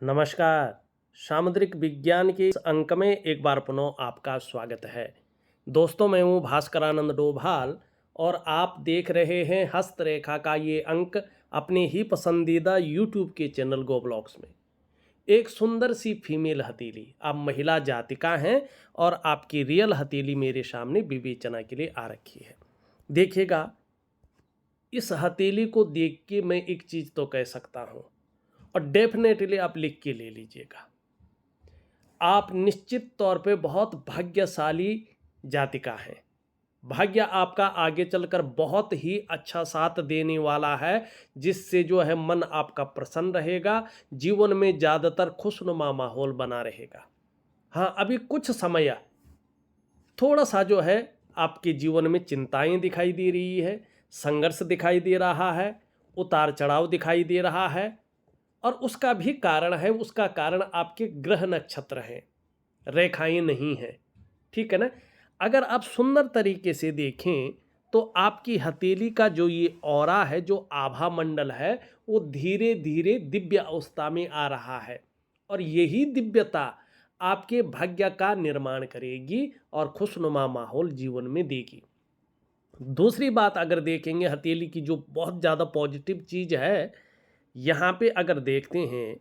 नमस्कार। सामुद्रिक विज्ञान के इस अंक में एक बार पुनः आपका स्वागत है। दोस्तों, मैं हूँ भास्करानंद डोभाल और आप देख रहे हैं हस्तरेखा का ये अंक अपने ही पसंदीदा यूट्यूब के चैनल गो ब्लॉग्स में। एक सुंदर सी फीमेल हथेली, आप महिला जातिका हैं और आपकी रियल हथेली मेरे सामने विवेचना के लिए आ रखी है। देखिएगा, इस हथेली को देख के मैं एक चीज़ तो कह सकता हूँ और डेफिनेटली आप लिख के ले लीजिएगा, आप निश्चित तौर पे बहुत भाग्यशाली जातिका हैं। भाग्य आपका आगे चलकर बहुत ही अच्छा साथ देने वाला है, जिससे जो है मन आपका प्रसन्न रहेगा, जीवन में ज़्यादातर खुशनुमा माहौल बना रहेगा। हाँ, अभी कुछ समय थोड़ा सा जो है आपके जीवन में चिंताएं दिखाई दे रही है, संघर्ष दिखाई दे रहा है, उतार चढ़ाव दिखाई दे रहा है। और उसका भी कारण है, उसका कारण आपके ग्रह नक्षत्र हैं, रेखाएं नहीं हैं। ठीक है ना। अगर आप सुंदर तरीके से देखें तो आपकी हथेली का जो ये ऑरा है, जो आभा मंडल है, वो धीरे धीरे दिव्य अवस्था में आ रहा है और यही दिव्यता आपके भाग्य का निर्माण करेगी और खुशनुमा माहौल जीवन में देगी। दूसरी बात अगर देखेंगे, हथेली की जो बहुत ज़्यादा पॉजिटिव चीज़ है, यहाँ पे अगर देखते हैं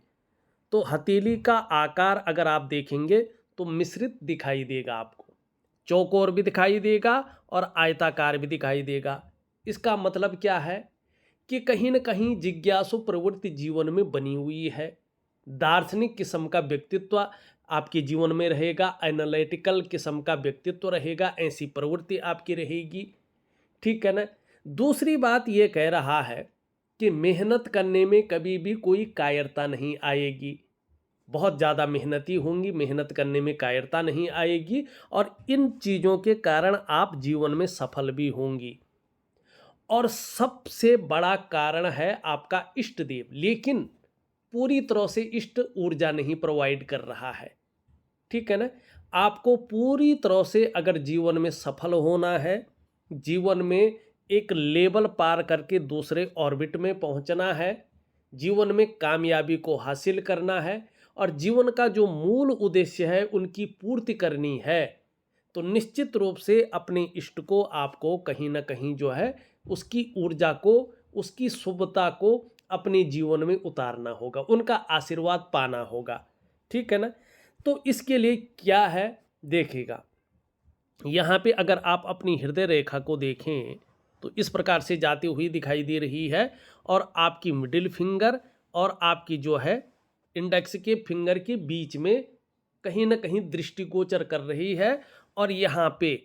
तो हथेली का आकार अगर आप देखेंगे तो मिश्रित दिखाई देगा आपको, चौकोर भी दिखाई देगा और आयताकार भी दिखाई देगा। इसका मतलब क्या है कि कहीं न कहीं जिज्ञासु प्रवृत्ति जीवन में बनी हुई है। दार्शनिक किस्म का व्यक्तित्व आपके जीवन में रहेगा, एनालिटिकल किस्म का व्यक्तित्व रहेगा, ऐसी प्रवृत्ति आपकी रहेगी। ठीक है ना। दूसरी बात ये कह रहा है कि मेहनत करने में कभी भी कोई कायरता नहीं आएगी। बहुत ज़्यादा मेहनती होंगी, मेहनत करने में कायरता नहीं आएगी और इन चीज़ों के कारण आप जीवन में सफल भी होंगी। और सबसे बड़ा कारण है आपका इष्ट देव, लेकिन पूरी तरह से इष्ट ऊर्जा नहीं प्रोवाइड कर रहा है। ठीक है ना। आपको पूरी तरह से अगर जीवन में सफल होना है, जीवन में एक लेवल पार करके दूसरे ऑर्बिट में पहुंचना है, जीवन में कामयाबी को हासिल करना है और जीवन का जो मूल उद्देश्य है उनकी पूर्ति करनी है, तो निश्चित रूप से अपने इष्ट को आपको कहीं ना कहीं जो है उसकी ऊर्जा को, उसकी शुभता को अपने जीवन में उतारना होगा, उनका आशीर्वाद पाना होगा। ठीक है ना। तो इसके लिए क्या है, देखिएगा, यहाँ पे अगर आप अपनी हृदय रेखा को देखें तो इस प्रकार से जाती हुई दिखाई दे रही है और आपकी मिडिल फिंगर और आपकी जो है इंडेक्स के फिंगर के बीच में कहीं ना कहीं दृष्टिगोचर कर रही है और यहाँ पे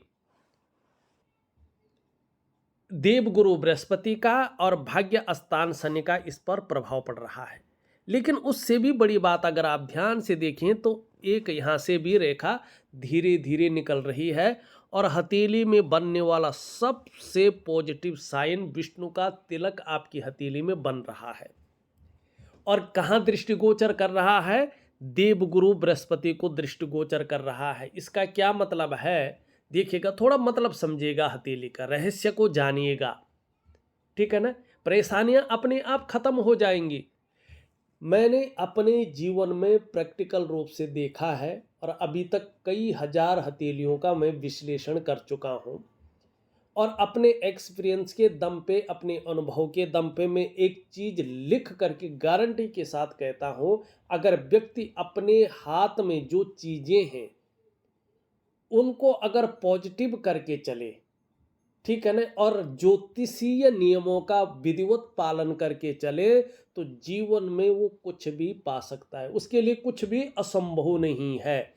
देवगुरु बृहस्पति का और भाग्य स्थान शनि का इस पर प्रभाव पड़ रहा है। लेकिन उससे भी बड़ी बात अगर आप ध्यान से देखें तो एक यहाँ से भी रेखा धीरे धीरे निकल रही है और हथेली में बनने वाला सबसे पॉजिटिव साइन विष्णु का तिलक आपकी हथेली में बन रहा है। और कहाँ दृष्टिगोचर कर रहा है, देवगुरु बृहस्पति को दृष्टिगोचर कर रहा है। इसका क्या मतलब है, देखिएगा, थोड़ा मतलब समझिएगा, हथेली का रहस्य को जानिएगा। ठीक है ना। परेशानियां अपने आप खत्म हो जाएंगी। मैंने अपने जीवन में प्रैक्टिकल रूप से देखा है और अभी तक कई हजार हथेलियों का मैं विश्लेषण कर चुका हूं और अपने एक्सपीरियंस के दम पे, अपने अनुभव के दम पे मैं एक चीज लिख करके गारंटी के साथ कहता हूं, अगर व्यक्ति अपने हाथ में जो चीजें हैं उनको अगर पॉजिटिव करके चले, ठीक है ना, और ज्योतिषीय नियमों का विधिवत पालन करके चले, तो जीवन में वो कुछ भी पा सकता है। उसके लिए कुछ भी असंभव नहीं है।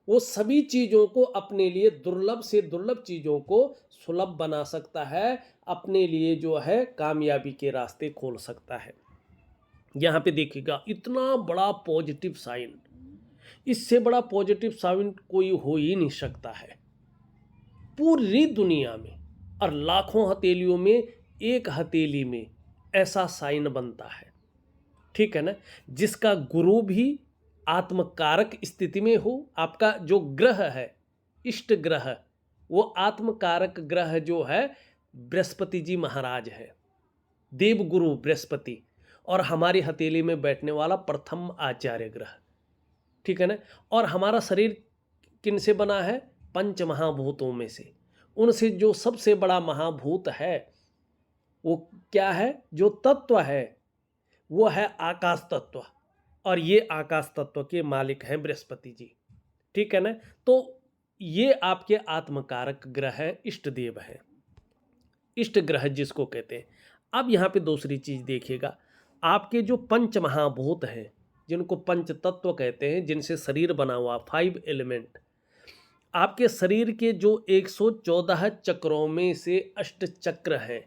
वो सभी चीज़ों को अपने लिए, दुर्लभ से दुर्लभ चीज़ों को सुलभ बना सकता है, अपने लिए जो है कामयाबी के रास्ते खोल सकता है। यहाँ पे देखिएगा, इतना बड़ा पॉजिटिव साइन, इससे बड़ा पॉजिटिव साइन कोई हो ही नहीं सकता है पूरी दुनिया में। और लाखों हथेलियों में एक हथेली में ऐसा साइन बनता है। ठीक है ना। जिसका गुरु भी आत्मकारक स्थिति में हो, आपका जो ग्रह है, इष्ट ग्रह, वो आत्मकारक ग्रह जो है बृहस्पति जी महाराज है, देवगुरु बृहस्पति। और हमारी हथेली में बैठने वाला प्रथम आचार्य ग्रह, ठीक है ना। और हमारा शरीर किन से बना है? पंच महाभूतों में से। उनसे जो सबसे बड़ा महाभूत है वो क्या है? जो तत्व है वो है आकाश तत्व, और ये आकाश तत्व के मालिक हैं बृहस्पति जी, ठीक है ना। तो ये आपके आत्मकारक ग्रह हैं, इष्ट देव हैं, इष्ट ग्रह जिसको कहते हैं। अब यहाँ पे दूसरी चीज देखिएगा, आपके जो पंच महाभूत हैं जिनको पंच तत्व कहते हैं, जिनसे शरीर बना हुआ, 5 एलिमेंट, आपके शरीर के जो 114 चक्रों में से 8 चक्र हैं,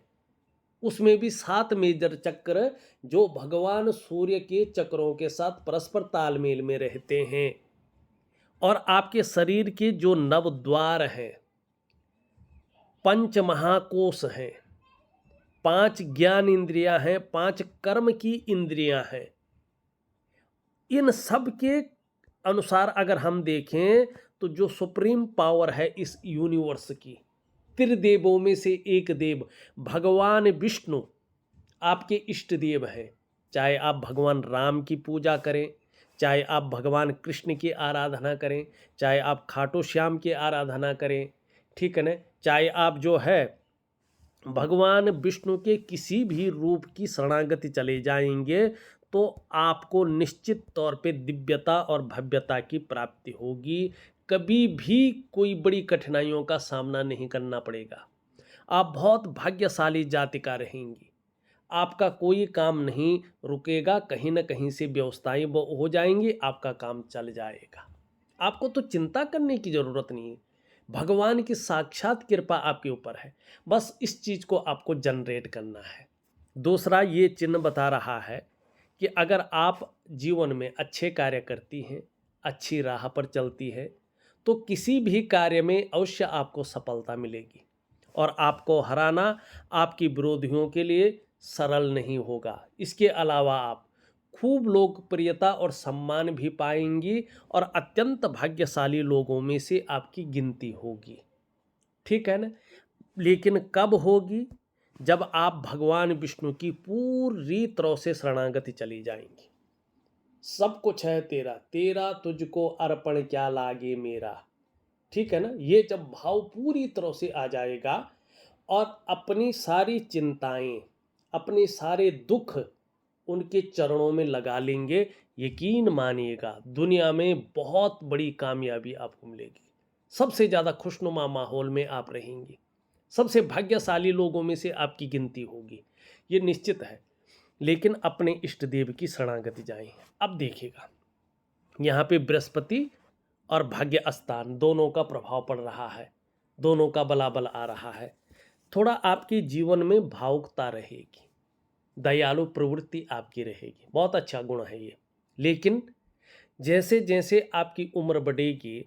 उसमें भी 7 मेजर चक्र जो भगवान सूर्य के चक्रों के साथ परस्पर तालमेल में रहते हैं। और आपके शरीर के जो 9 द्वार हैं, 5 महाकोश हैं, 5 ज्ञान इंद्रियां हैं, 5 कर्म की इंद्रियां हैं। इन सब के अनुसार अगर हम देखें तो जो सुप्रीम पावर है इस यूनिवर्स की, त्रिदेवों में से एक देव भगवान विष्णु आपके इष्ट देव हैं। चाहे आप भगवान राम की पूजा करें, चाहे आप भगवान कृष्ण की आराधना करें, चाहे आप खाटू श्याम की आराधना करें, ठीक है ना, चाहे आप जो है भगवान विष्णु के किसी भी रूप की शरणागति चले जाएंगे तो आपको निश्चित तौर पे दिव्यता और भव्यता की प्राप्ति होगी। कभी भी कोई बड़ी कठिनाइयों का सामना नहीं करना पड़ेगा। आप बहुत भाग्यशाली जातिका रहेंगी। आपका कोई काम नहीं रुकेगा, कहीं ना कहीं से व्यवस्थाएं हो जाएंगी, आपका काम चल जाएगा। आपको तो चिंता करने की ज़रूरत नहीं है, भगवान की साक्षात कृपा आपके ऊपर है। बस इस चीज़ को आपको जनरेट करना है। दूसरा ये चिन्ह बता रहा है कि अगर आप जीवन में अच्छे कार्य करती हैं, अच्छी राह पर चलती है, तो किसी भी कार्य में अवश्य आपको सफलता मिलेगी। और आपको हराना आपकी विरोधियों के लिए सरल नहीं होगा। इसके अलावा आप खूब लोकप्रियता और सम्मान भी पाएंगी और अत्यंत भाग्यशाली लोगों में से आपकी गिनती होगी, ठीक है ना। लेकिन कब होगी? जब आप भगवान विष्णु की पूरी तरह से शरणागति चली जाएंगी। सब कुछ है तेरा, तेरा तुझको अर्पण क्या लागे मेरा, ठीक है ना। ये जब भाव पूरी तरह से आ जाएगा और अपनी सारी चिंताएं, अपने सारे दुख उनके चरणों में लगा लेंगे, यकीन मानिएगा दुनिया में बहुत बड़ी कामयाबी आपको मिलेगी। सबसे ज़्यादा खुशनुमा माहौल में आप रहेंगी, सबसे भाग्यशाली लोगों में से आपकी गिनती होगी, ये निश्चित है। लेकिन अपने इष्ट देव की शरणागति जाएं। अब देखिएगा यहाँ पे बृहस्पति और भाग्य स्थान दोनों का प्रभाव पड़ रहा है, दोनों का बलाबल आ रहा है। थोड़ा आपके जीवन में भावुकता रहेगी, दयालु प्रवृत्ति आपकी रहेगी, बहुत अच्छा गुण है ये। लेकिन जैसे जैसे आपकी उम्र बढ़ेगी,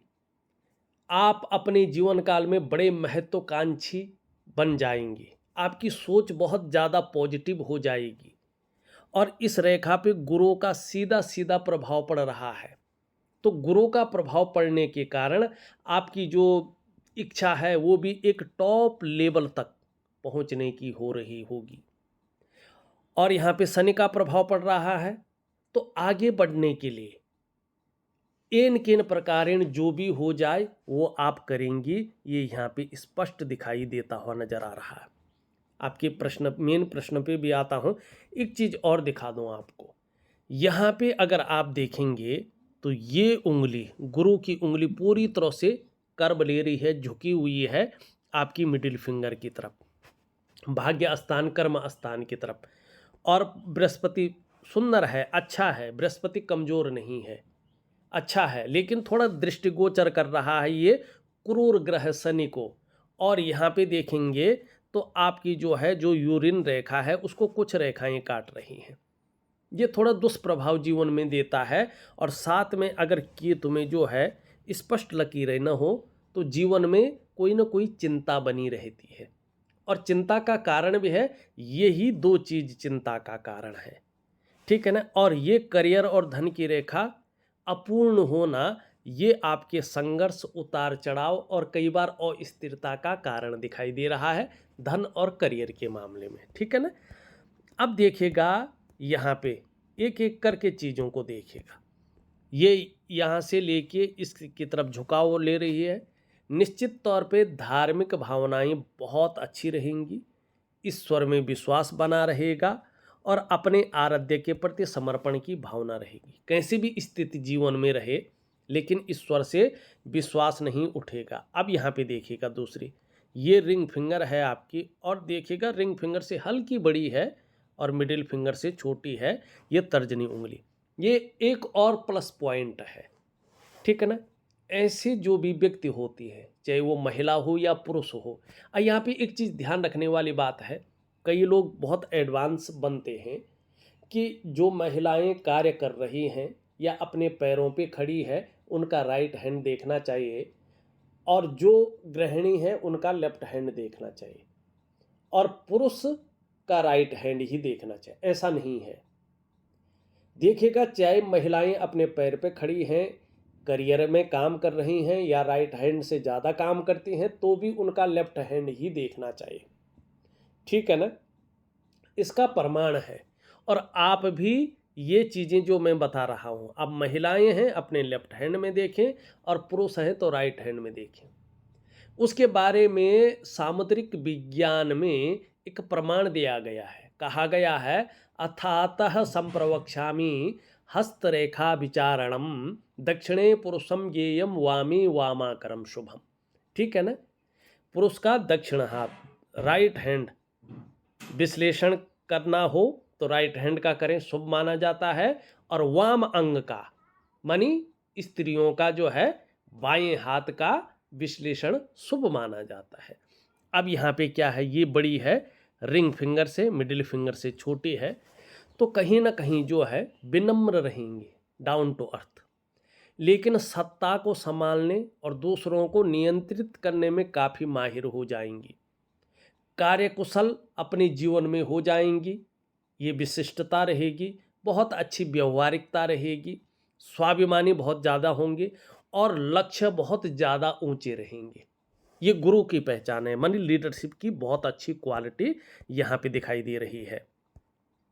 आप अपने जीवन काल में बड़े महत्वाकांक्षी बन जाएंगे, आपकी सोच बहुत ज़्यादा पॉजिटिव हो जाएगी। और इस रेखा पे गुरु का सीधा सीधा प्रभाव पड़ रहा है, तो गुरु का प्रभाव पड़ने के कारण आपकी जो इच्छा है वो भी एक टॉप लेवल तक पहुंचने की हो रही होगी। और यहाँ पे शनि का प्रभाव पड़ रहा है, तो आगे बढ़ने के लिए एन किन प्रकारेण जो भी हो जाए वो आप करेंगी, ये यहाँ पे स्पष्ट दिखाई देता हुआ नजर आ रहा है। आपके प्रश्न, मेन प्रश्न पे भी आता हूँ। एक चीज़ और दिखा दूँ आपको, यहाँ पे अगर आप देखेंगे तो ये उंगली, गुरु की उंगली पूरी तरह से कर्व ले रही है, झुकी हुई है आपकी मिडिल फिंगर की तरफ, भाग्य स्थान कर्म स्थान की तरफ। और बृहस्पति सुंदर है, अच्छा है, बृहस्पति कमजोर नहीं है, अच्छा है, लेकिन थोड़ा दृष्टिगोचर कर रहा है ये क्रूर ग्रह शनि को। और यहाँ पे देखेंगे तो आपकी जो है जो यूरिन रेखा है उसको कुछ रेखाएं काट रही हैं, ये थोड़ा दुष्प्रभाव जीवन में देता है। और साथ में अगर केतु में जो है स्पष्ट लकीरें न हो तो जीवन में कोई ना कोई चिंता बनी रहती है, और चिंता का कारण भी है, यही 2 चीज चिंता का कारण है, ठीक है ना। और ये करियर और धन की रेखा अपूर्ण होना, ये आपके संघर्ष, उतार चढ़ाव और कई बार अस्थिरता का कारण दिखाई दे रहा है धन और करियर के मामले में, ठीक है ना। अब देखिएगा यहाँ पे एक एक करके चीज़ों को देखेगा। ये यहाँ से लेके इसकी तरफ झुकाव ले रही है। निश्चित तौर पे धार्मिक भावनाएं बहुत अच्छी रहेंगी, ईश्वर में विश्वास बना रहेगा और अपने आराध्य के प्रति समर्पण की भावना रहेगी। कैसी भी स्थिति जीवन में रहे लेकिन ईश्वर से विश्वास नहीं उठेगा। अब यहाँ पे देखिएगा दूसरी, ये रिंग फिंगर है आपकी और देखिएगा रिंग फिंगर से हल्की बड़ी है और मिडिल फिंगर से छोटी है, ये तर्जनी उंगली। ये एक और प्लस पॉइंट है, ठीक है ना। ऐसे जो भी व्यक्ति होती है, चाहे वो महिला हो या पुरुष हो, यहाँ पे एक चीज़ ध्यान रखने वाली बात है, कई लोग बहुत एडवांस बनते हैं कि जो महिलाएं कार्य कर रही हैं या अपने पैरों पे खड़ी है उनका राइट हैंड देखना चाहिए और जो गृहिणी है उनका लेफ्ट हैंड देखना चाहिए और पुरुष का राइट हैंड ही देखना चाहिए। ऐसा नहीं है। देखिएगा, चाहे महिलाएं अपने पैर पे खड़ी हैं, करियर में काम कर रही हैं या राइट हैंड से ज़्यादा काम करती हैं, तो भी उनका लेफ्ट हैंड ही देखना चाहिए, ठीक है ना। इसका प्रमाण है। और आप भी ये चीज़ें जो मैं बता रहा हूँ, अब महिलाएं हैं अपने लेफ्ट हैंड में देखें और पुरुष हैं तो राइट हैंड में देखें। उसके बारे में सामुद्रिक विज्ञान में एक प्रमाण दिया गया है, कहा गया है अथातः संप्रवक्ष्यामि हस्तरेखा विचारणम दक्षिणे पुरुषम ज्ञेयम वामी वामाकरम शुभम, ठीक है ना। पुरुष का दक्षिण हाथ राइट हैंड विश्लेषण करना हो तो राइट हैंड का करें, शुभ माना जाता है। और वाम अंग का मानी स्त्रियों का जो है बाएं हाथ का विश्लेषण शुभ माना जाता है। अब यहाँ पे क्या है, ये बड़ी है रिंग फिंगर से, मिडिल फिंगर से छोटी है, तो कहीं ना कहीं जो है विनम्र रहेंगे, डाउन टू अर्थ, लेकिन सत्ता को संभालने और दूसरों को नियंत्रित करने में काफ़ी माहिर हो जाएंगी। कार्यकुशल अपने जीवन में हो जाएंगी, ये विशिष्टता रहेगी, बहुत अच्छी व्यवहारिकता रहेगी, स्वाभिमानी बहुत ज़्यादा होंगे और लक्ष्य बहुत ज़्यादा ऊंचे रहेंगे। ये गुरु की पहचान है, मानी लीडरशिप की बहुत अच्छी क्वालिटी यहाँ पे दिखाई दे रही है,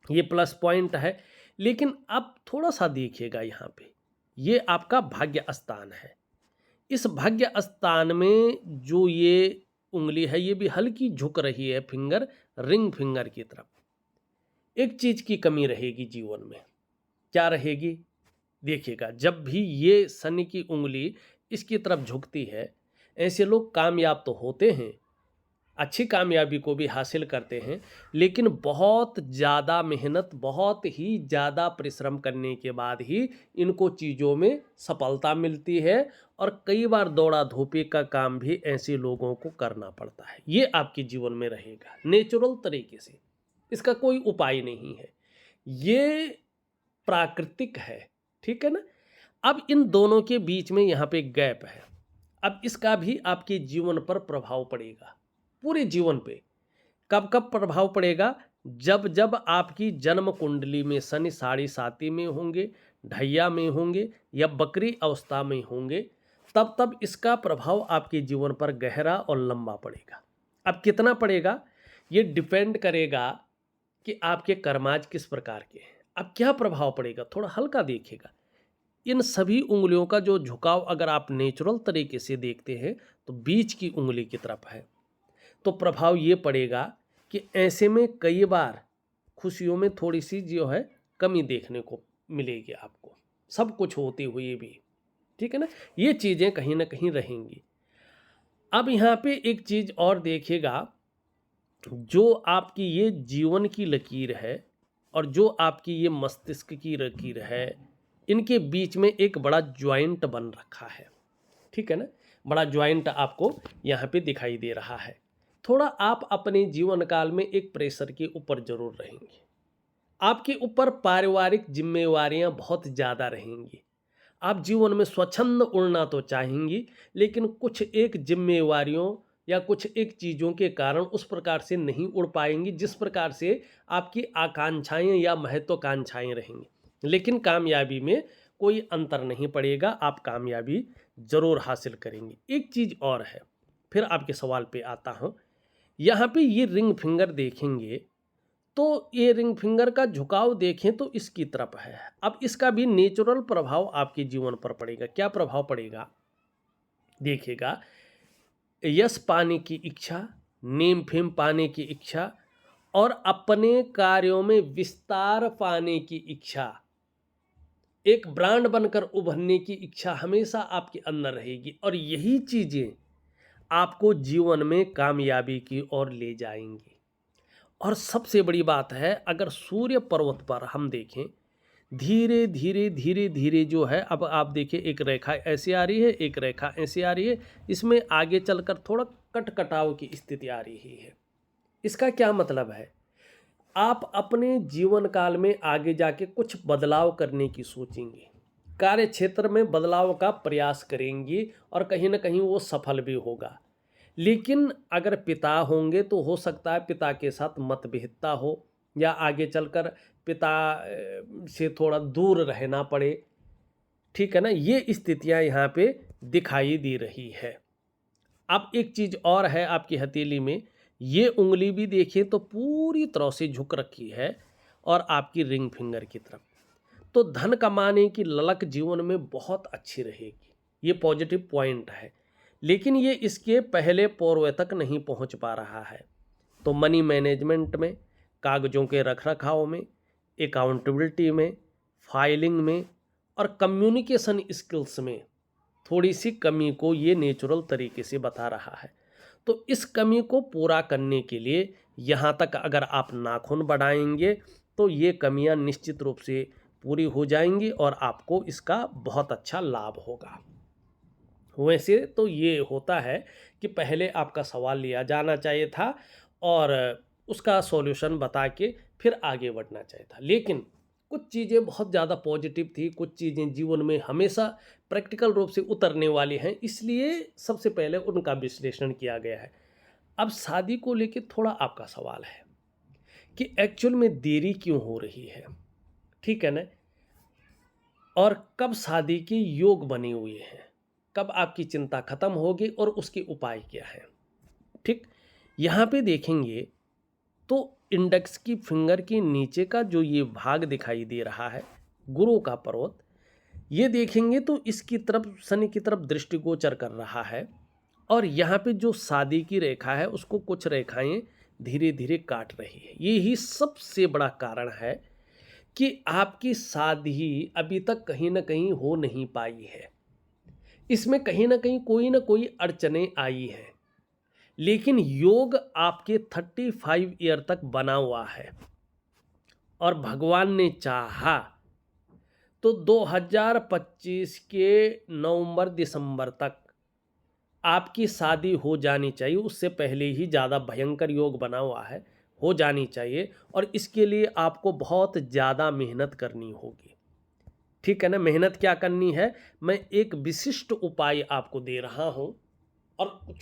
ये प्लस पॉइंट है। लेकिन अब थोड़ा सा देखिएगा यहाँ पे, ये आपका भाग्य स्थान है। इस भाग्य स्थान में जो ये उंगली है ये भी हल्की झुक रही है, फिंगर रिंग फिंगर की तरफ। एक चीज़ की कमी रहेगी जीवन में, क्या रहेगी, देखिएगा, जब भी ये शनि की उंगली इसकी तरफ झुकती है, ऐसे लोग कामयाब तो होते हैं, अच्छी कामयाबी को भी हासिल करते हैं, लेकिन बहुत ज़्यादा मेहनत, बहुत ही ज़्यादा परिश्रम करने के बाद ही इनको चीज़ों में सफलता मिलती है और कई बार दौड़ा धूपे का काम भी ऐसे लोगों को करना पड़ता है। ये आपके जीवन में रहेगा नेचुरल तरीके से, इसका कोई उपाय नहीं है, ये प्राकृतिक है, ठीक है ना। अब इन दोनों के बीच में यहाँ पे गैप है, अब इसका भी आपके जीवन पर प्रभाव पड़ेगा, पूरे जीवन पे। कब कब प्रभाव पड़ेगा, जब जब आपकी जन्म कुंडली में शनि साढ़े साती में होंगे, ढैया में होंगे या बकरी अवस्था में होंगे, तब तब इसका प्रभाव आपके जीवन पर गहरा और लंबा पड़ेगा। अब कितना पड़ेगा ये डिपेंड करेगा कि आपके कर्माज किस प्रकार के हैं। अब क्या प्रभाव पड़ेगा, थोड़ा हल्का देखिएगा। इन सभी उंगलियों का जो झुकाव अगर आप नेचुरल तरीके से देखते हैं तो बीच की उंगली की तरफ है, तो प्रभाव ये पड़ेगा कि ऐसे में कई बार खुशियों में थोड़ी सी जो है कमी देखने को मिलेगी आपको, सब कुछ होते हुए भी, ठीक है ना। ये चीज़ें कहीं ना कहीं रहेंगी। अब यहाँ पे एक चीज़ और देखिएगा, जो आपकी ये जीवन की लकीर है और जो आपकी ये मस्तिष्क की लकीर है, इनके बीच में एक बड़ा ज्वाइंट बन रखा है, ठीक है ना। बड़ा ज्वाइंट आपको यहाँ पे दिखाई दे रहा है। थोड़ा आप अपने जीवन काल में एक प्रेशर के ऊपर जरूर रहेंगे, आपके ऊपर पारिवारिक जिम्मेवारियां बहुत ज़्यादा रहेंगी। आप जीवन में स्वच्छंद उड़ना तो चाहेंगी, लेकिन कुछ एक जिम्मेवारियों या कुछ एक चीज़ों के कारण उस प्रकार से नहीं उड़ पाएंगी जिस प्रकार से आपकी आकांक्षाएं या महत्वाकांक्षाएं रहेंगी। लेकिन कामयाबी में कोई अंतर नहीं पड़ेगा, आप कामयाबी ज़रूर हासिल करेंगे। एक चीज़ और है, फिर आपके सवाल पे आता हूँ। यहाँ पे ये रिंग फिंगर देखेंगे तो ये रिंग फिंगर का झुकाव देखें तो इसकी तरफ है। अब इसका भी नेचुरल प्रभाव आपके जीवन पर पड़ेगा। क्या प्रभाव पड़ेगा? देखिएगा, यश पाने की इच्छा, नेम फेम पाने की इच्छा और अपने कार्यों में विस्तार पाने की इच्छा, एक ब्रांड बनकर उभरने की इच्छा हमेशा आपके अंदर रहेगी और यही चीज़ें आपको जीवन में कामयाबी की ओर ले जाएंगी। और सबसे बड़ी बात है, अगर सूर्य पर्वत पर हम देखें, धीरे धीरे धीरे धीरे जो है, अब आप देखिए एक रेखा ऐसे आ रही है, एक रेखा ऐसे आ रही है, इसमें आगे चलकर थोड़ा कटकटाव की स्थिति आ रही है। इसका क्या मतलब है? आप अपने जीवन काल में आगे जाके कुछ बदलाव करने की सोचेंगे, कार्य क्षेत्र में बदलाव का प्रयास करेंगे और कहीं ना कहीं वो सफल भी होगा। लेकिन अगर पिता होंगे तो हो सकता है पिता के साथ मतभेदता हो या आगे चलकर पिता से थोड़ा दूर रहना पड़े। ठीक है ना, ये स्थितियां यहाँ पे दिखाई दे रही है। अब एक चीज़ और है आपकी हथेली में, ये उंगली भी देखिए तो पूरी तरह से झुक रखी है और आपकी रिंग फिंगर की तरफ। तो धन कमाने की ललक जीवन में बहुत अच्छी रहेगी, ये पॉजिटिव पॉइंट है। लेकिन ये इसके पहले पोर्वे तक नहीं पहुंच पा रहा है। तो मनी मैनेजमेंट में, कागज़ों के रख रखाव में, अकाउंटेबिलिटी में, फाइलिंग में और कम्युनिकेशन स्किल्स में थोड़ी सी कमी को ये नेचुरल तरीके से बता रहा है। तो इस कमी को पूरा करने के लिए यहाँ तक अगर आप नाखून बढ़ाएंगे तो ये कमियाँ निश्चित रूप से पूरी हो जाएंगी और आपको इसका बहुत अच्छा लाभ होगा। वैसे तो ये होता है कि पहले आपका सवाल लिया जाना चाहिए था और उसका सॉल्यूशन बता के फिर आगे बढ़ना चाहिए था, लेकिन कुछ चीज़ें बहुत ज़्यादा पॉजिटिव थी, कुछ चीज़ें जीवन में हमेशा प्रैक्टिकल रूप से उतरने वाली हैं, इसलिए सबसे पहले उनका विश्लेषण किया गया है। अब शादी को लेके थोड़ा आपका सवाल है कि एक्चुअल में देरी क्यों हो रही है, ठीक है ना, और कब शादी के योग बने हुए हैं, कब आपकी चिंता खत्म होगी और उसके उपाय क्या हैं। ठीक, यहाँ पे देखेंगे तो इंडेक्स की फिंगर के नीचे का जो ये भाग दिखाई दे रहा है, गुरु का पर्वत, ये देखेंगे तो इसकी तरफ शनि की तरफ दृष्टिगोचर कर रहा है और यहाँ पे जो शादी की रेखा है उसको कुछ रेखाएं धीरे धीरे काट रही है। यही सबसे बड़ा कारण है कि आपकी शादी अभी तक कहीं ना कहीं हो नहीं पाई है। इसमें कहीं ना कोई अड़चने आई हैं, लेकिन योग आपके 35 ईयर तक बना हुआ है और भगवान ने चाहा तो 2025 के नवंबर दिसंबर तक आपकी शादी हो जानी चाहिए। उससे पहले ही ज़्यादा भयंकर योग बना हुआ है, हो जानी चाहिए और इसके लिए आपको बहुत ज़्यादा मेहनत करनी होगी। ठीक है ना, मेहनत क्या करनी है, मैं एक विशिष्ट उपाय आपको दे रहा हूँ और कुछ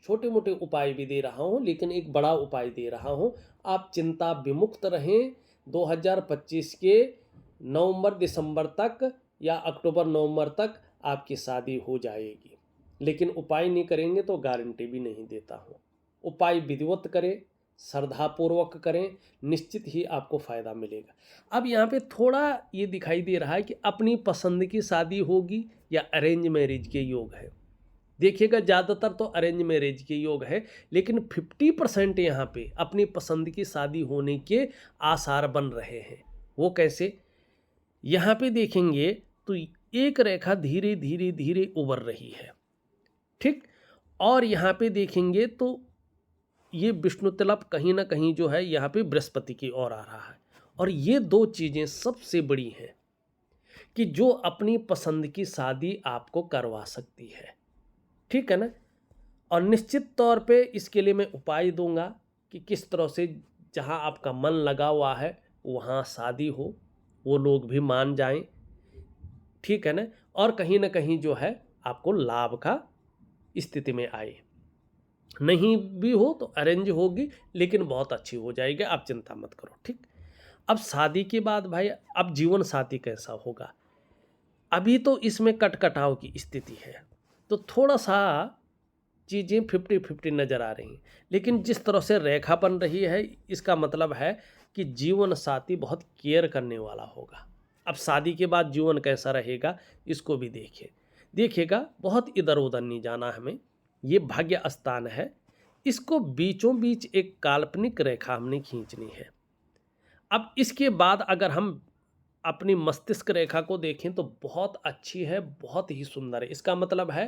छोटे मोटे उपाय भी दे रहा हूँ, लेकिन एक बड़ा उपाय दे रहा हूँ। आप चिंता विमुक्त रहें, 2025 के नवंबर दिसंबर तक या अक्टूबर नवंबर तक आपकी शादी हो जाएगी। लेकिन उपाय नहीं करेंगे तो गारंटी भी नहीं देता हूँ। उपाय विधिवत करें, श्रद्धापूर्वक करें, निश्चित ही आपको फ़ायदा मिलेगा। अब यहाँ पे थोड़ा ये दिखाई दे रहा है कि अपनी पसंद की शादी होगी या अरेंज मैरिज के योग है। देखिएगा, ज़्यादातर तो अरेंज मैरिज के योग है, लेकिन 50% यहाँ पे अपनी पसंद की शादी होने के आसार बन रहे हैं। वो कैसे? यहाँ पे देखेंगे तो एक रेखा धीरे धीरे धीरे उभर रही है, ठीक, और यहाँ पे देखेंगे तो ये विष्णु तिलक कहीं ना कहीं जो है यहाँ पे बृहस्पति की ओर आ रहा है। और ये दो चीज़ें सबसे बड़ी हैं कि जो अपनी पसंद की शादी आपको करवा सकती है। ठीक है ना, और निश्चित तौर पे इसके लिए मैं उपाय दूंगा कि किस तरह से जहाँ आपका मन लगा हुआ है वहाँ शादी हो, वो लोग भी मान जाएं। ठीक है ना, और कहीं ना कहीं जो है आपको लाभ का स्थिति में आए। नहीं भी हो तो अरेंज होगी, लेकिन बहुत अच्छी हो जाएगी, आप चिंता मत करो। ठीक, अब शादी के बाद भाई अब जीवन साथी कैसा होगा, अभी तो इसमें कटकटाव की स्थिति है, तो थोड़ा सा चीज़ें 50-50 नज़र आ रही हैं। लेकिन जिस तरह से रेखा बन रही है, इसका मतलब है कि जीवन साथी बहुत केयर करने वाला होगा। अब शादी के बाद जीवन कैसा रहेगा, इसको भी देखिएगा, बहुत इधर-उधर नहीं जाना हमें। ये भाग्य स्थान है, इसको बीचों बीच एक काल्पनिक रेखा हमने खींचनी है। अब इसके बाद अगर हम अपनी मस्तिष्क रेखा को देखें तो बहुत अच्छी है, बहुत ही सुंदर है। इसका मतलब है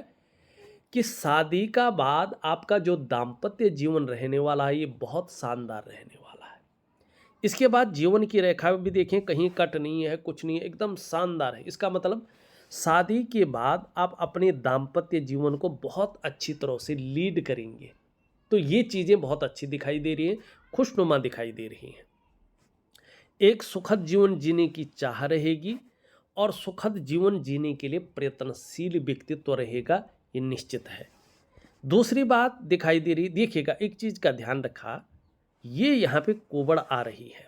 कि शादी का बाद आपका जो दाम्पत्य जीवन रहने वाला है, ये बहुत शानदार रहने वाला है। इसके बाद जीवन की रेखा भी देखें, कहीं कट नहीं है, कुछ नहीं है, एकदम शानदार है। इसका मतलब शादी के बाद आप अपने दाम्पत्य जीवन को बहुत अच्छी तरह से लीड करेंगे। तो ये चीज़ें बहुत अच्छी दिखाई दे रही हैं, खुशनुमा दिखाई दे रही हैं। एक सुखद जीवन जीने की चाह रहेगी और सुखद जीवन जीने के लिए प्रयत्नशील व्यक्तित्व रहेगा, ये निश्चित है। दूसरी बात दिखाई दे रही, देखिएगा एक चीज़ का ध्यान रखा, ये यहाँ पे कोबड़ आ रही है,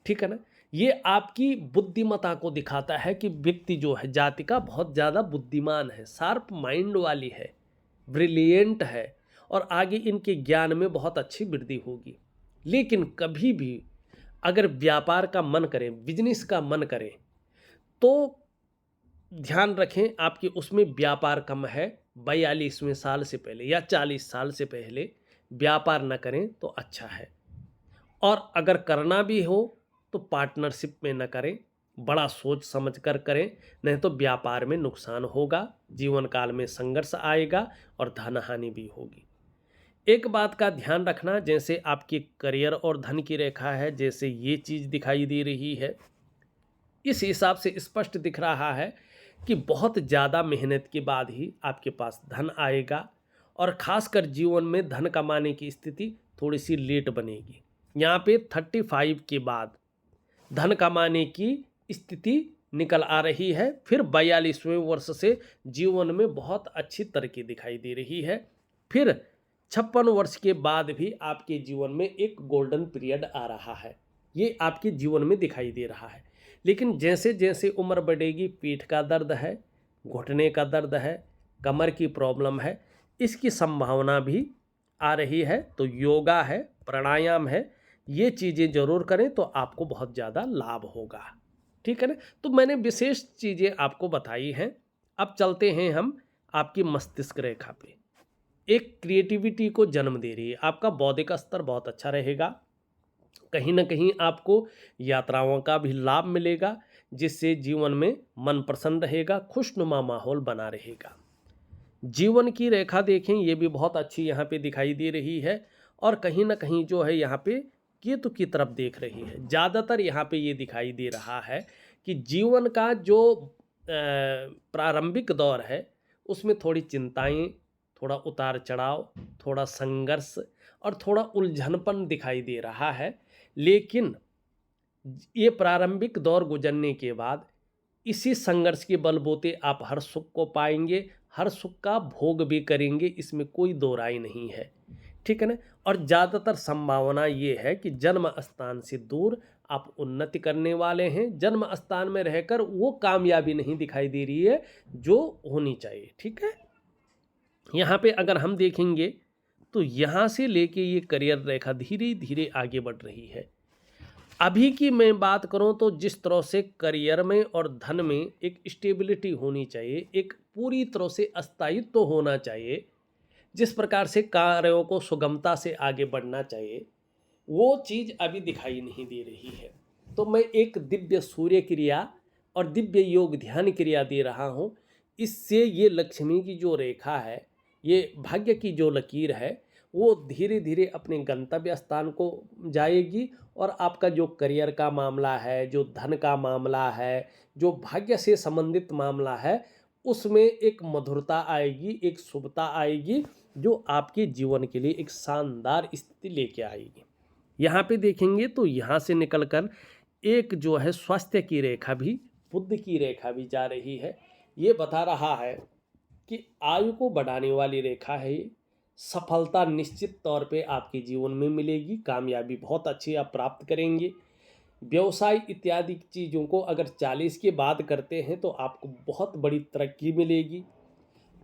ठीक है ना। ये आपकी बुद्धिमत्ता को दिखाता है कि व्यक्ति जो है जातिका बहुत ज़्यादा बुद्धिमान है, शार्प माइंड वाली है, ब्रिलियंट है और आगे इनके ज्ञान में बहुत अच्छी वृद्धि होगी। लेकिन कभी भी अगर व्यापार का मन करें, बिजनेस का मन करें, तो ध्यान रखें आपके उसमें व्यापार कम है। 42वें साल से पहले या 40 साल से पहले व्यापार न करें तो अच्छा है। और अगर करना भी हो तो पार्टनरशिप में न करें, बड़ा सोच समझ कर करें, नहीं तो व्यापार में नुकसान होगा, जीवन काल में संघर्ष आएगा और धन हानि भी होगी। एक बात का ध्यान रखना, जैसे आपकी करियर और धन की रेखा है, जैसे ये चीज़ दिखाई दे रही है, इस हिसाब से स्पष्ट दिख रहा है कि बहुत ज़्यादा मेहनत के बाद ही आपके पास धन आएगा और ख़ासकर जीवन में धन कमाने की स्थिति थोड़ी सी लेट बनेगी। यहाँ पे 35 के बाद धन कमाने की स्थिति निकल आ रही है, फिर 42वें वर्ष से जीवन में बहुत अच्छी तरक्की दिखाई दे रही है, फिर 56 वर्ष के बाद भी आपके जीवन में एक गोल्डन पीरियड आ रहा है, ये आपके जीवन में दिखाई दे रहा है। लेकिन जैसे जैसे उम्र बढ़ेगी, पीठ का दर्द है, घुटने का दर्द है, कमर की प्रॉब्लम है, इसकी संभावना भी आ रही है। तो योगा है, प्राणायाम है, ये चीज़ें ज़रूर करें तो आपको बहुत ज़्यादा लाभ होगा, ठीक है ना। तो मैंने विशेष चीज़ें आपको बताई हैं। अब चलते हैं हम आपकी मस्तिष्क रेखा पे। एक क्रिएटिविटी को जन्म दे रही है, आपका बौद्धिक स्तर बहुत अच्छा रहेगा, कहीं ना कहीं आपको यात्राओं का भी लाभ मिलेगा, जिससे जीवन में मन प्रसन्न रहेगा, खुशनुमा माहौल बना रहेगा। जीवन की रेखा देखें, ये भी बहुत अच्छी यहाँ पे दिखाई दे रही है और कहीं ना कहीं जो है यहाँ पे केतु की तरफ देख रही है। ज़्यादातर यहाँ पे ये दिखाई दे रहा है कि जीवन का जो प्रारंभिक दौर है उसमें थोड़ी चिंताएं, थोड़ा उतार चढ़ाव, थोड़ा संघर्ष और थोड़ा उलझनपन दिखाई दे रहा है। लेकिन ये प्रारंभिक दौर गुजरने के बाद इसी संघर्ष के बलबूते आप हर सुख को पाएंगे, हर सुख का भोग भी करेंगे, इसमें कोई दो राय नहीं है, ठीक है ना। और ज़्यादातर संभावना ये है कि जन्म स्थान से दूर आप उन्नति करने वाले हैं। जन्म स्थान में रहकर वो कामयाबी नहीं दिखाई दे रही है जो होनी चाहिए, ठीक है। यहाँ पे अगर हम देखेंगे तो यहाँ से लेके ये करियर रेखा धीरे धीरे आगे बढ़ रही है। अभी की मैं बात करूँ तो जिस तरह से करियर में और धन में एक स्टेबिलिटी होनी चाहिए, एक पूरी तरह से स्थायित्व तो होना चाहिए, जिस प्रकार से कार्यों को सुगमता से आगे बढ़ना चाहिए, वो चीज़ अभी दिखाई नहीं दे रही है। तो मैं एक दिव्य सूर्य क्रिया और दिव्य योग ध्यान क्रिया दे रहा हूँ। इससे ये लक्ष्मी की जो रेखा है, ये भाग्य की जो लकीर है, वो धीरे धीरे अपने गंतव्य स्थान को जाएगी और आपका जो करियर का मामला है, जो धन का मामला है, जो भाग्य से संबंधित मामला है, उसमें एक मधुरता आएगी, एक शुभता आएगी, जो आपके जीवन के लिए एक शानदार स्थिति लेके आएगी। यहाँ पे देखेंगे तो यहाँ से निकलकर एक जो है स्वास्थ्य की रेखा भी, बुद्ध की रेखा भी जा रही है। ये बता रहा है कि आयु को बढ़ाने वाली रेखा है ये। सफलता निश्चित तौर पे आपके जीवन में मिलेगी, कामयाबी बहुत अच्छी आप प्राप्त करेंगे। व्यवसाय इत्यादि चीज़ों को अगर 40 के बाद करते हैं तो आपको बहुत बड़ी तरक्की मिलेगी।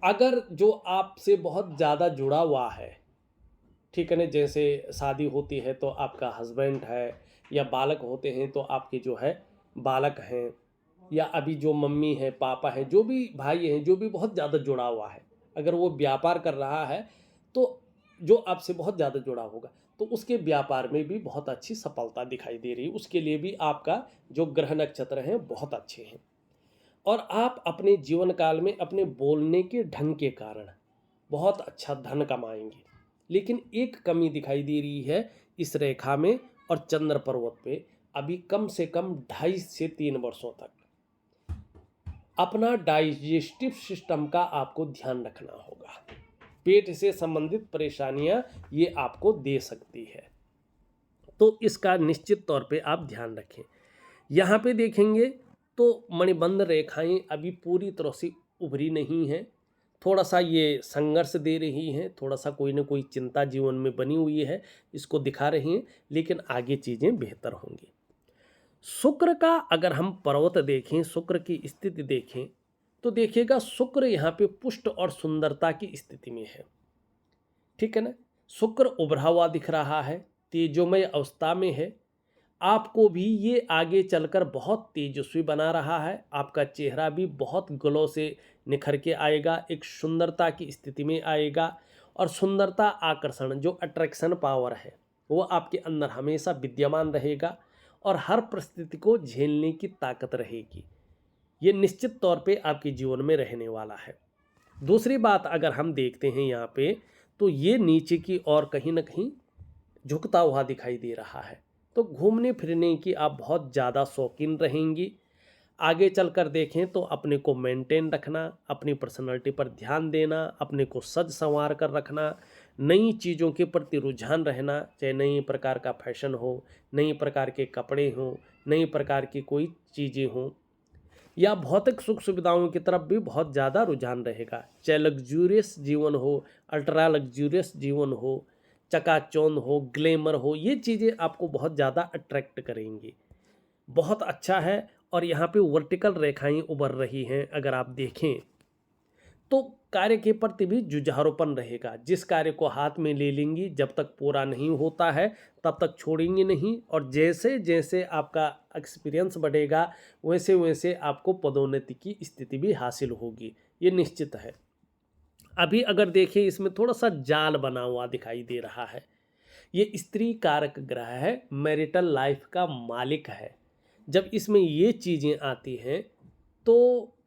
अगर जो आपसे बहुत ज़्यादा जुड़ा हुआ है, ठीक है ना, जैसे शादी होती है तो आपका हस्बैंड है, या बालक होते हैं तो आपके जो है बालक हैं, या अभी जो मम्मी है, पापा है, जो भी भाई हैं, जो भी बहुत ज़्यादा जुड़ा हुआ है, अगर वो व्यापार कर रहा है तो जो आपसे बहुत ज़्यादा जुड़ा होगा, तो उसके व्यापार में भी बहुत अच्छी सफलता दिखाई दे रही है। उसके लिए भी आपका जो ग्रह नक्षत्र हैं बहुत अच्छे हैं, और आप अपने जीवन काल में अपने बोलने के ढंग के कारण बहुत अच्छा धन कमाएंगे। लेकिन एक कमी दिखाई दे रही है इस रेखा में और चंद्र पर्वत पे, अभी कम से कम 2.5 से 3 वर्षों तक अपना डाइजेस्टिव सिस्टम का आपको ध्यान रखना होगा। पेट से संबंधित परेशानियां ये आपको दे सकती है, तो इसका निश्चित तौर पे आप ध्यान रखें। यहाँ पे देखेंगे तो मणिबंध रेखाएं अभी पूरी तरह से उभरी नहीं हैं, थोड़ा सा ये संघर्ष दे रही हैं, थोड़ा सा कोई ना कोई चिंता जीवन में बनी हुई है, इसको दिखा रही हैं, लेकिन आगे चीज़ें बेहतर होंगी। शुक्र का अगर हम पर्वत देखें, शुक्र की स्थिति देखें, तो देखिएगा शुक्र यहाँ पे पुष्ट और सुंदरता की स्थिति में है, ठीक है ना। शुक्र उभरा हुआ दिख रहा है, तेजोमय अवस्था में है, आपको भी ये आगे चलकर बहुत तेजस्वी बना रहा है। आपका चेहरा भी बहुत ग्लो से निखर के आएगा, एक सुंदरता की स्थिति में आएगा, और सुंदरता आकर्षण जो अट्रैक्शन पावर है वो आपके अंदर हमेशा विद्यमान रहेगा, और हर परिस्थिति को झेलने की ताकत रहेगी। ये निश्चित तौर पे आपके जीवन में रहने वाला है। दूसरी बात अगर हम देखते हैं यहाँ पे, तो ये नीचे की ओर कहीं ना कहीं झुकता हुआ दिखाई दे रहा है, तो घूमने फिरने की आप बहुत ज़्यादा शौकीन रहेंगी। आगे चलकर देखें तो अपने को मेंटेन रखना, अपनी पर्सनालिटी पर ध्यान देना, अपने को सज संवार कर रखना, नई चीज़ों के प्रति रुझान रहना, चाहे नई प्रकार का फैशन हो, नई प्रकार के कपड़े हों, नई प्रकार की कोई चीज़ें हों, या भौतिक सुख सुविधाओं की तरफ भी बहुत ज़्यादा रुझान रहेगा। चाहे लग्जूरियस जीवन हो, अल्ट्रा लग्जूरियस जीवन हो, चकाचौंध हो, ग्लैमर हो, ये चीज़ें आपको बहुत ज़्यादा अट्रैक्ट करेंगी। बहुत अच्छा है। और यहाँ पे वर्टिकल रेखाएं उभर रही हैं, अगर आप देखें तो कार्य के प्रति भी जुझारूपन रहेगा। जिस कार्य को हाथ में ले लेंगी, जब तक पूरा नहीं होता है तब तक छोड़ेंगी नहीं, और जैसे जैसे आपका एक्सपीरियंस बढ़ेगा वैसे वैसे आपको पदोन्नति की स्थिति भी हासिल होगी, ये निश्चित है। अभी अगर देखें इसमें थोड़ा सा जाल बना हुआ दिखाई दे रहा है, ये स्त्री कारक ग्रह है, मैरिटल लाइफ का मालिक है। जब इसमें ये चीज़ें आती हैं तो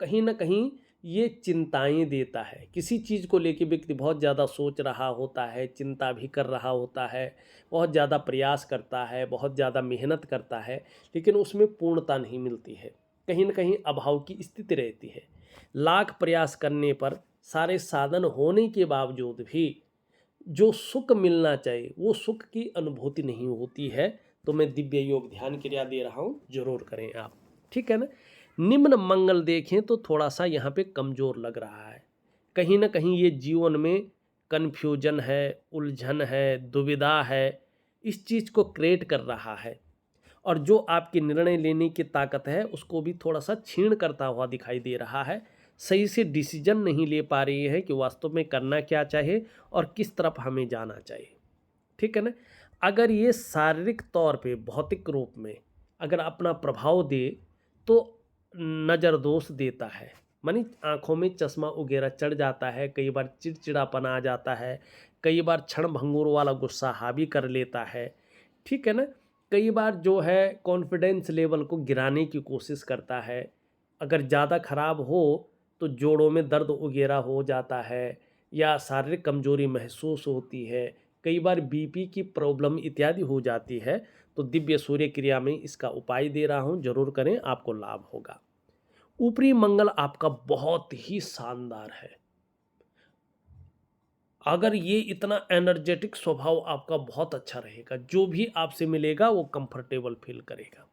कहीं ना कहीं ये चिंताएं देता है। किसी चीज़ को लेके व्यक्ति बहुत ज़्यादा सोच रहा होता है, चिंता भी कर रहा होता है, बहुत ज़्यादा प्रयास करता है, बहुत ज़्यादा मेहनत करता है, लेकिन उसमें पूर्णता नहीं मिलती है, कहीं ना कहीं अभाव की स्थिति रहती है। लाख प्रयास करने पर, सारे साधन होने के बावजूद भी जो सुख मिलना चाहिए वो सुख की अनुभूति नहीं होती है। तो मैं दिव्य योग ध्यान क्रिया दे रहा हूँ, जरूर करें आप, ठीक है ना। निम्न मंगल देखें तो थोड़ा सा यहाँ पे कमज़ोर लग रहा है, कहीं ना कहीं ये जीवन में कन्फ्यूजन है, उलझन है, दुविधा है, इस चीज़ को क्रिएट कर रहा है, और जो आपकी निर्णय लेने की ताकत है उसको भी थोड़ा सा क्षीण करता हुआ दिखाई दे रहा है। सही से डिसीजन नहीं ले पा रही है कि वास्तव में करना क्या चाहे और किस तरफ हमें जाना चाहिए, ठीक है ना। अगर ये शारीरिक तौर पे भौतिक रूप में अगर अपना प्रभाव दे तो नज़र दोष देता है, मानी आँखों में चश्मा वगैरह चढ़ जाता है, कई बार चिड़चिड़ापन आ जाता है, कई बार क्षण भंगुर वाला गुस्सा हावी कर लेता है, ठीक है ना। कई बार जो है कॉन्फिडेंस लेवल को गिराने की कोशिश करता है। अगर ज़्यादा खराब हो तो जोड़ों में दर्द वगैरह हो जाता है, या शारीरिक कमजोरी महसूस होती है, कई बार बीपी की प्रॉब्लम इत्यादि हो जाती है। तो दिव्य सूर्य क्रिया में इसका उपाय दे रहा हूँ, जरूर करें, आपको लाभ होगा। ऊपरी मंगल आपका बहुत ही शानदार है। अगर ये इतना एनर्जेटिक स्वभाव आपका बहुत अच्छा रहेगा, जो भी आपसे मिलेगा वो कंफर्टेबल फील करेगा।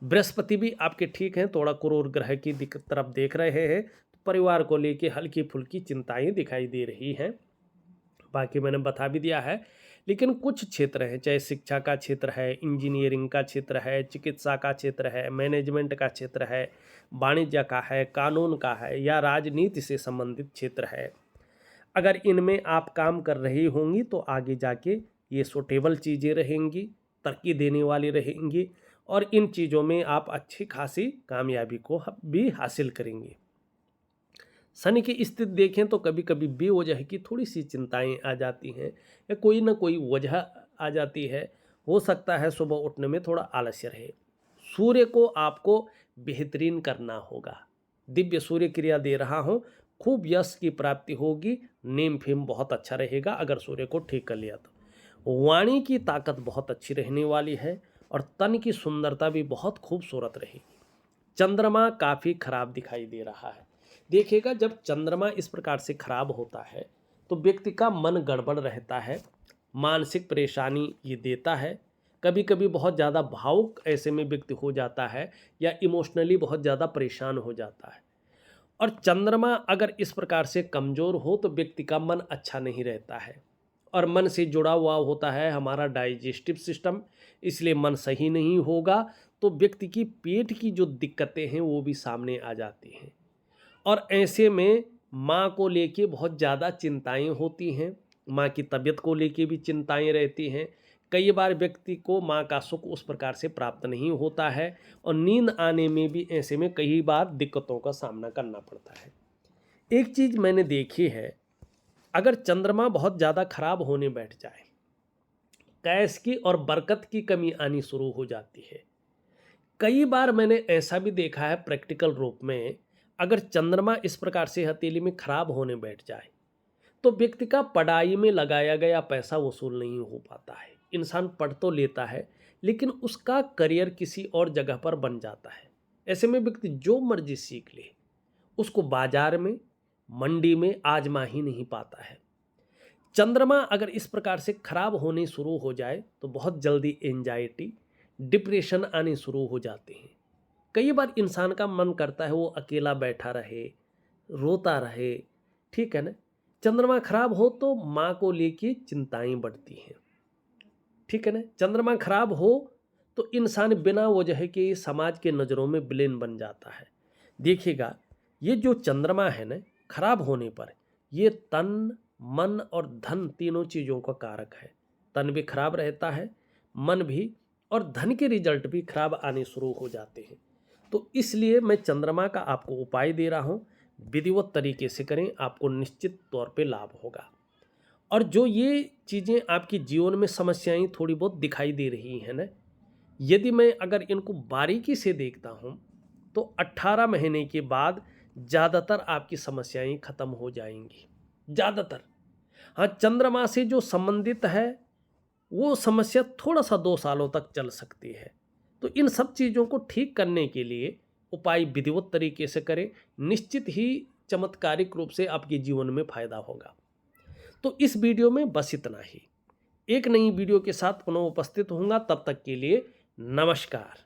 बृहस्पति भी आपके ठीक हैं, थोड़ा क्रूर ग्रह की तरफ देख रहे हैं, तो परिवार को लेके हल्की फुल्की चिंताएं दिखाई दे रही हैं। बाकी मैंने बता भी दिया है, लेकिन कुछ क्षेत्र हैं, चाहे शिक्षा का क्षेत्र है, इंजीनियरिंग का क्षेत्र है, चिकित्सा का क्षेत्र है, मैनेजमेंट का क्षेत्र है, वाणिज्य का है, कानून का है या राजनीति से संबंधित क्षेत्र है, अगर इनमें आप काम कर रही होंगी तो आगे जाके ये सूटेबल चीज़ें रहेंगी, तरक्की देने वाली रहेंगी और इन चीज़ों में आप अच्छी खासी कामयाबी को भी हासिल करेंगे। शनि की स्थिति देखें तो कभी कभी बेवजह की थोड़ी सी चिंताएं आ जाती हैं या कोई ना कोई वजह आ जाती है। हो सकता है सुबह उठने में थोड़ा आलस्य रहे। सूर्य को आपको बेहतरीन करना होगा। दिव्य सूर्य क्रिया दे रहा हूँ, खूब यश की प्राप्ति होगी, नेम फेम बहुत अच्छा रहेगा अगर सूर्य को ठीक कर लिया तो। वाणी की ताकत बहुत अच्छी रहने वाली है और तन की सुंदरता भी बहुत खूबसूरत रहेगी। चंद्रमा काफ़ी खराब दिखाई दे रहा है। देखिएगा, जब चंद्रमा इस प्रकार से खराब होता है तो व्यक्ति का मन गड़बड़ रहता है, मानसिक परेशानी ये देता है। कभी कभी बहुत ज़्यादा भावुक ऐसे में व्यक्ति हो जाता है या इमोशनली बहुत ज़्यादा परेशान हो जाता है। और चंद्रमा अगर इस प्रकार से कमज़ोर हो तो व्यक्ति का मन अच्छा नहीं रहता है और मन से जुड़ा हुआ होता है हमारा डाइजेस्टिव सिस्टम, इसलिए मन सही नहीं होगा तो व्यक्ति की पेट की जो दिक्कतें हैं वो भी सामने आ जाती हैं। और ऐसे में माँ को लेके बहुत ज़्यादा चिंताएं होती हैं, माँ की तबीयत को लेके भी चिंताएं रहती हैं। कई बार व्यक्ति को माँ का सुख उस प्रकार से प्राप्त नहीं होता है और नींद आने में भी ऐसे में कई बार दिक्कतों का सामना करना पड़ता है। एक चीज़ मैंने देखी है, अगर चंद्रमा बहुत ज़्यादा खराब होने बैठ जाए, कैश की और बरकत की कमी आनी शुरू हो जाती है। कई बार मैंने ऐसा भी देखा है प्रैक्टिकल रूप में, अगर चंद्रमा इस प्रकार से हथेली में खराब होने बैठ जाए तो व्यक्ति का पढ़ाई में लगाया गया पैसा वसूल नहीं हो पाता है। इंसान पढ़ तो लेता है लेकिन उसका करियर किसी और जगह पर बन जाता है। ऐसे में व्यक्ति जो मर्जी सीख ले उसको बाजार में, मंडी में आजमा ही नहीं पाता है। चंद्रमा अगर इस प्रकार से खराब होने शुरू हो जाए तो बहुत जल्दी एंजाइटी, डिप्रेशन आने शुरू हो जाते हैं। कई बार इंसान का मन करता है वो अकेला बैठा रहे, रोता रहे, ठीक है ना। चंद्रमा खराब हो तो माँ को लेके चिंताएं बढ़ती हैं, ठीक है ना। चंद्रमा खराब हो तो इंसान बिना वजह के समाज के नज़रों में विलेन बन जाता है। देखिएगा, ये जो चंद्रमा है ना, खराब होने पर ये तन, मन और धन तीनों चीज़ों का कारक है। तन भी खराब रहता है, मन भी, और धन के रिजल्ट भी खराब आने शुरू हो जाते हैं। तो इसलिए मैं चंद्रमा का आपको उपाय दे रहा हूँ, विधिवत तरीके से करें, आपको निश्चित तौर पे लाभ होगा। और जो ये चीज़ें आपके जीवन में समस्याएं थोड़ी बहुत दिखाई दे रही हैं ना, यदि मैं अगर इनको बारीकी से देखता हूँ तो 18 महीने के बाद ज़्यादातर आपकी समस्याएं खत्म हो जाएंगी, ज़्यादातर। हाँ, चंद्रमा से जो संबंधित है वो समस्या थोड़ा सा 2 सालों तक चल सकती है। तो इन सब चीज़ों को ठीक करने के लिए उपाय विधिवत तरीके से करें, निश्चित ही चमत्कारिक रूप से आपके जीवन में फायदा होगा। तो इस वीडियो में बस इतना ही। एक नई वीडियो के साथ पुनः उपस्थित होऊंगा, तब तक के लिए नमस्कार।